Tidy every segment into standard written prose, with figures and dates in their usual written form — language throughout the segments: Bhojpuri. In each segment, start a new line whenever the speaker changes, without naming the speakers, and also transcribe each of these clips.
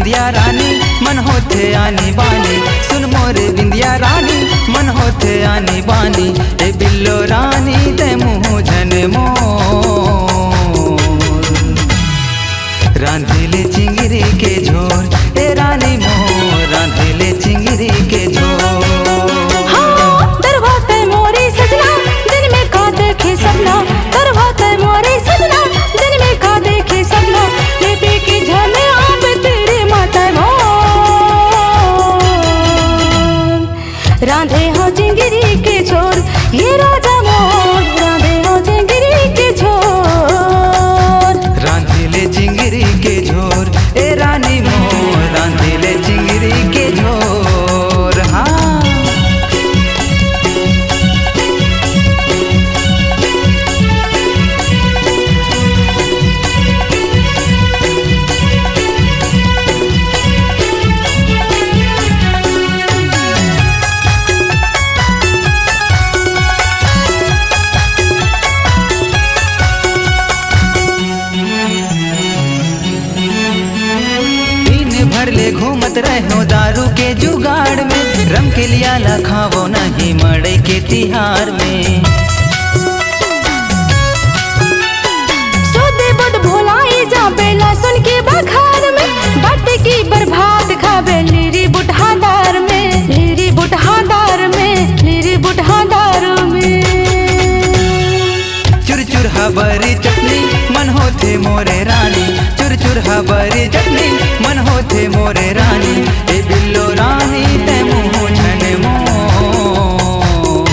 बिंदिया रानी मन होथे आनी बानी, सुन मोरे बिंदिया रानी मन होथे आनी बानी। ए बिल्लो रानी ते मुँह झन मोर, रांधिले चिंगरी के झोर, ए रानी मोर रांधिले चिंगरी के झोर।
हाँ दरवाते मोरे सजना दिन में का देखे सपना, दरवाते मोरे सजना दिन में का देखे सपना। ले पी के झन आप तेरे माता मोर, रांधे हो चिंगरी के झोर ये राजा मोर, रांधे हो चिंगरी के झोर।
रांधिले चिंगरी के झोर, ए रानी मोर रांधिले चिंगरी के झोर। हाँ भर ले घूमत रहो दारू के जुगाड़ में, रम के लिया लखावो नहीं मड़े के तिहार में।
सोदे बड़ भोलाई जा बेला सुन के बखार में, बट की बर्बाद खाबे लीरी बुढ़ादार में, लीरी बुढ़ादार में, लीरी बुढ़ादार में।
चुर चुर हबरी चटनी मन होथे मोरे रानी, चुर चुर हबरी चटनी मन होथे मोरे रानी। ए बिल्लो रानी ते मुँह झन मोर,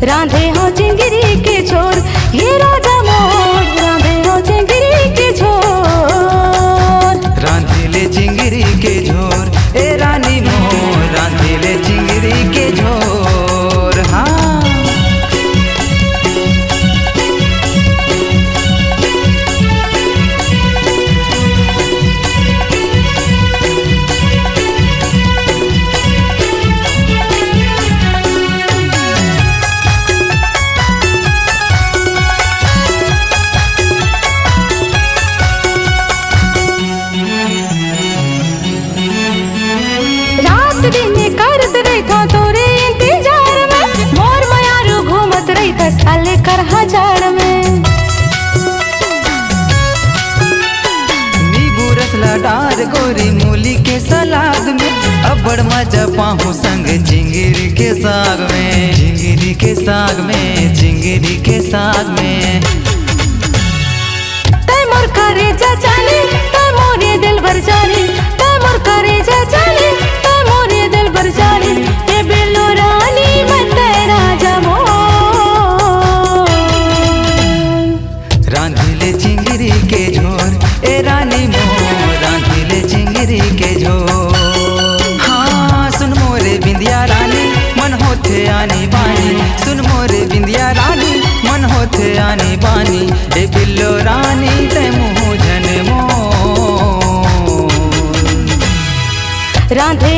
रांधे हो चिंगरी के झोर ये राजा मोर, रांधे हो चिंगरी के झोर।
रांधिले चिंगरी के झोर, ए रानी मोर रांधिले चिंगरी के झोर। हाँ
दिन करत रही था तोरे इंतजार में, मोर मयारू घूमत रही था साल कर हजार में।
नींबू रस लडार गोरी मूली के सलाद में, अब बड़ मजा पाहूँ संग चिंगरी के साग में, चिंगरी के साग में, चिंगरी के साग में।
तै मोर करे जा जाने तै मोरे दिल भर जाने, तै मोर करे जा जाने तै मोरे दिल भर जाने। ए बिल्लो रानी मैं तेरा राजा मोर,
रांधिले चिंगरी के झोर, ए रानी मोर रांधिले चिंगरी के झोर। हाँ सुन मोरे बिंदिया रानी मन होथे आनी बानी, सुन मोरे बिंदिया रानी मन होथे आनी बानी। ए बिल्लो रानी ते मुँह झन मोर,
रांधे